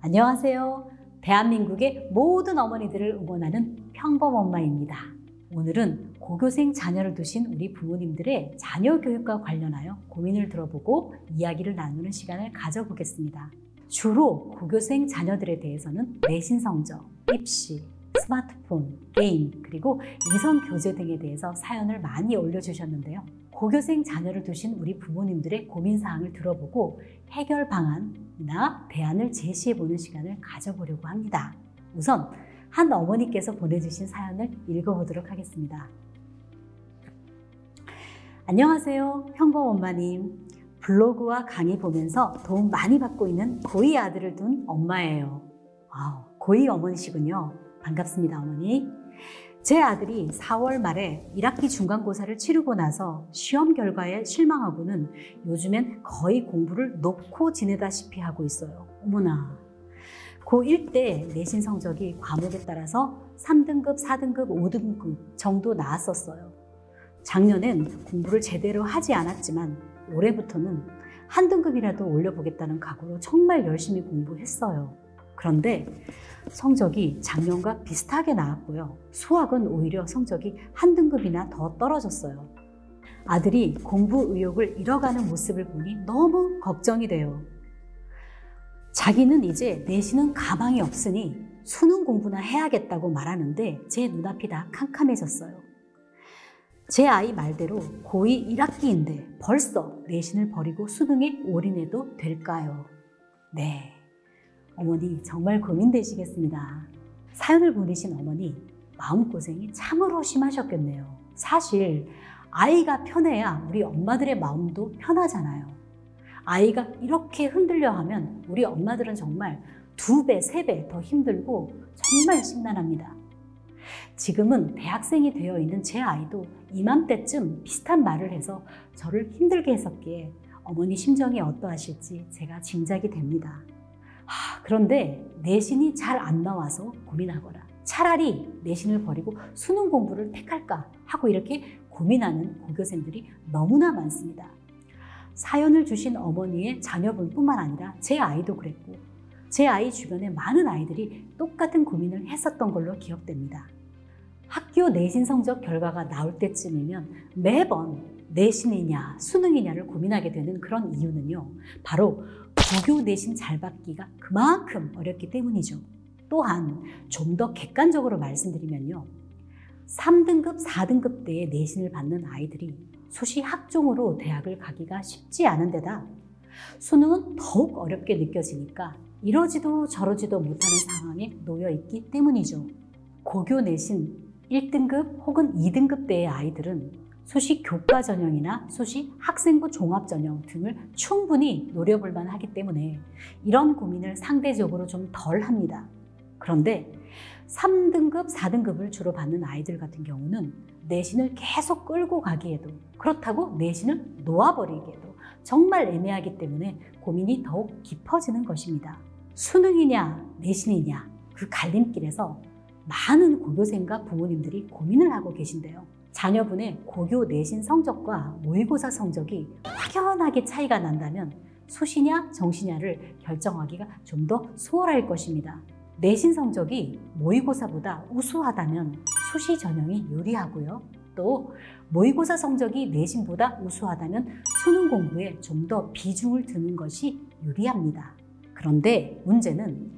안녕하세요. 대한민국의 모든 어머니들을 응원하는 평범엄마입니다. 오늘은 고교생 자녀를 두신 우리 부모님들의 자녀 교육과 관련하여 고민을 들어보고 이야기를 나누는 시간을 가져보겠습니다. 주로 고교생 자녀들에 대해서는 내신 성적, 입시, 스마트폰, 게임, 그리고 이성 교제 등에 대해서 사연을 많이 올려주셨는데요. 고교생 자녀를 두신 우리 부모님들의 고민사항을 들어보고 해결 방안이나 대안을 제시해보는 시간을 가져보려고 합니다. 우선 한 어머니께서 보내주신 사연을 읽어보도록 하겠습니다. 안녕하세요. 평범엄마님. 블로그와 강의 보면서 도움 많이 받고 있는 고2 아들을 둔 엄마예요. 고2 어머니시군요. 반갑습니다, 어머니. 제 아들이 4월 말에 1학기 중간고사를 치르고 나서 시험 결과에 실망하고는 요즘엔 거의 공부를 놓고 지내다시피 하고 있어요. 어머나. 고1 때 내신 성적이 과목에 따라서 3등급, 4등급, 5등급 정도 나왔었어요. 작년엔 공부를 제대로 하지 않았지만 올해부터는 한 등급이라도 올려보겠다는 각오로 정말 열심히 공부했어요. 그런데 성적이 작년과 비슷하게 나왔고요. 수학은 오히려 성적이 한 등급이나 더 떨어졌어요. 아들이 공부 의욕을 잃어가는 모습을 보니 너무 걱정이 돼요. 자기는 이제 내신은 가망이 없으니 수능 공부나 해야겠다고 말하는데 제 눈앞이 다 캄캄해졌어요. 제 아이 말대로 고2 1학기인데 벌써 내신을 버리고 수능에 올인해도 될까요? 네. 어머니 정말 고민되시겠습니다. 사연을 보내신 어머니 마음고생이 참으로 심하셨겠네요. 사실 아이가 편해야 우리 엄마들의 마음도 편하잖아요. 아이가 이렇게 흔들려 하면 우리 엄마들은 정말 2배, 3배 더 힘들고 정말 심란합니다. 지금은 대학생이 되어 있는 제 아이도 이맘때쯤 비슷한 말을 해서 저를 힘들게 했었기에 어머니 심정이 어떠하실지 제가 짐작이 됩니다. 그런데 내신이 잘 안 나와서 고민하거나 차라리 내신을 버리고 수능 공부를 택할까 하고 이렇게 고민하는 고교생들이 너무나 많습니다. 사연을 주신 어머니의 자녀분뿐만 아니라 제 아이도 그랬고 제 아이 주변에 많은 아이들이 똑같은 고민을 했었던 걸로 기억됩니다. 학교 내신 성적 결과가 나올 때쯤이면 매번 내신이냐 수능이냐를 고민하게 되는 그런 이유는요. 바로 고교 내신 잘 받기가 그만큼 어렵기 때문이죠. 또한 좀 더 객관적으로 말씀드리면요. 3등급, 4등급 때의 내신을 받는 아이들이 수시 학종으로 대학을 가기가 쉽지 않은 데다 수능은 더욱 어렵게 느껴지니까 이러지도 저러지도 못하는 상황에 놓여 있기 때문이죠. 고교 내신 1등급 혹은 2등급 때의 아이들은 수시 교과 전형이나 수시 학생부 종합 전형 등을 충분히 노려볼 만하기 때문에 이런 고민을 상대적으로 좀 덜 합니다. 그런데 3등급, 4등급을 주로 받는 아이들 같은 경우는 내신을 계속 끌고 가기에도 그렇다고 내신을 놓아버리기에도 정말 애매하기 때문에 고민이 더욱 깊어지는 것입니다. 수능이냐 내신이냐 그 갈림길에서 많은 고교생과 부모님들이 고민을 하고 계신데요. 자녀분의 고교 내신 성적과 모의고사 성적이 확연하게 차이가 난다면 수시냐 정시냐를 결정하기가 좀 더 수월할 것입니다. 내신 성적이 모의고사보다 우수하다면 수시 전형이 유리하고요. 또 모의고사 성적이 내신보다 우수하다면 수능 공부에 좀 더 비중을 두는 것이 유리합니다. 그런데 문제는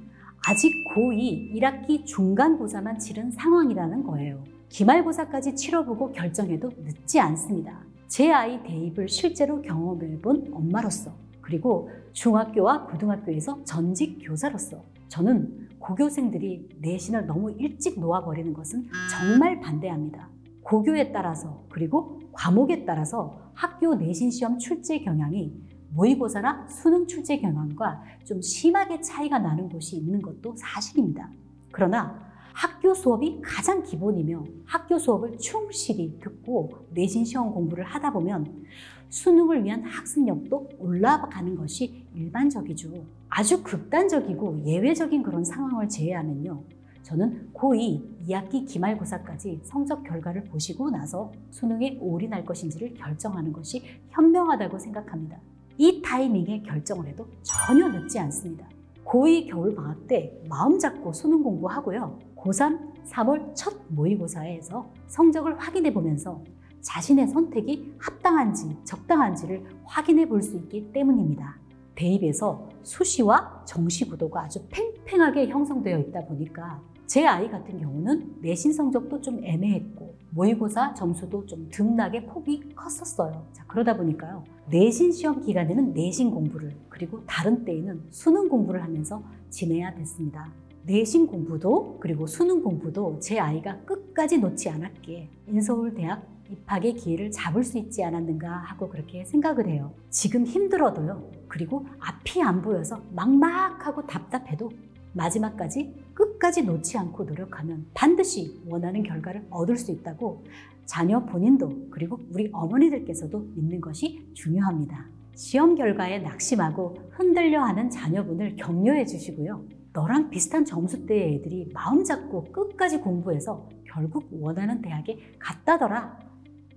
아직 고2 1학기 중간고사만 치른 상황이라는 거예요. 기말고사까지 치러보고 결정해도 늦지 않습니다. 제 아이 대입을 실제로 경험해본 엄마로서 그리고 중학교와 고등학교에서 전직 교사로서 저는 고교생들이 내신을 너무 일찍 놓아버리는 것은 정말 반대합니다. 고교에 따라서 그리고 과목에 따라서 학교 내신 시험 출제 경향이 모의고사나 수능 출제 경향과 좀 심하게 차이가 나는 곳이 있는 것도 사실입니다. 그러나 학교 수업이 가장 기본이며 학교 수업을 충실히 듣고 내신 시험 공부를 하다 보면 수능을 위한 학습력도 올라가는 것이 일반적이죠. 아주 극단적이고 예외적인 그런 상황을 제외하면요. 저는 고2 2학기 기말고사까지 성적 결과를 보시고 나서 수능에 올인할 것인지를 결정하는 것이 현명하다고 생각합니다. 이 타이밍에 결정을 해도 전혀 늦지 않습니다. 고2 겨울방학 때 마음 잡고 수능 공부하고요. 고3 3월 첫 모의고사에서 성적을 확인해 보면서 자신의 선택이 합당한지 적당한지를 확인해 볼 수 있기 때문입니다. 대입에서 수시와 정시 구도가 아주 팽팽하게 형성되어 있다 보니까 제 아이 같은 경우는 내신 성적도 좀 애매했고 모의고사 점수도 좀 등락의 폭이 컸었어요. 자, 그러다 보니까요. 내신 시험 기간에는 내신 공부를 그리고 다른 때에는 수능 공부를 하면서 지내야 됐습니다. 내신 공부도 그리고 수능 공부도 제 아이가 끝까지 놓지 않았기에 인서울대학 입학의 기회를 잡을 수 있지 않았는가 하고 그렇게 생각을 해요. 지금 힘들어도요. 그리고 앞이 안 보여서 막막하고 답답해도 마지막까지 끝까지 놓지 않고 노력하면 반드시 원하는 결과를 얻을 수 있다고 자녀 본인도 그리고 우리 어머니들께서도 믿는 것이 중요합니다. 시험 결과에 낙심하고 흔들려하는 자녀분을 격려해 주시고요. 너랑 비슷한 점수대의 애들이 마음 잡고 끝까지 공부해서 결국 원하는 대학에 갔다더라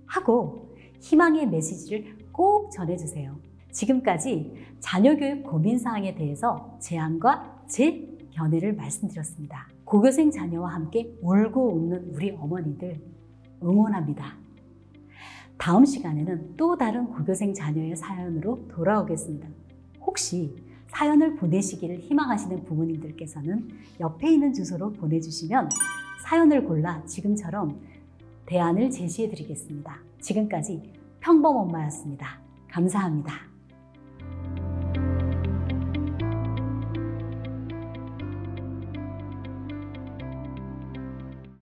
하고 희망의 메시지를 꼭 전해주세요. 지금까지 자녀교육 고민사항에 대해서 제 안과 제 견해를 말씀드렸습니다. 고교생 자녀와 함께 울고 웃는 우리 어머니들 응원합니다. 다음 시간에는 또 다른 고교생 자녀의 사연으로 돌아오겠습니다. 혹시 사연을 보내시기를 희망하시는 부모님들께서는 옆에 있는 주소로 보내주시면 사연을 골라 지금처럼 대안을 제시해 드리겠습니다. 지금까지 평범엄마였습니다. 감사합니다.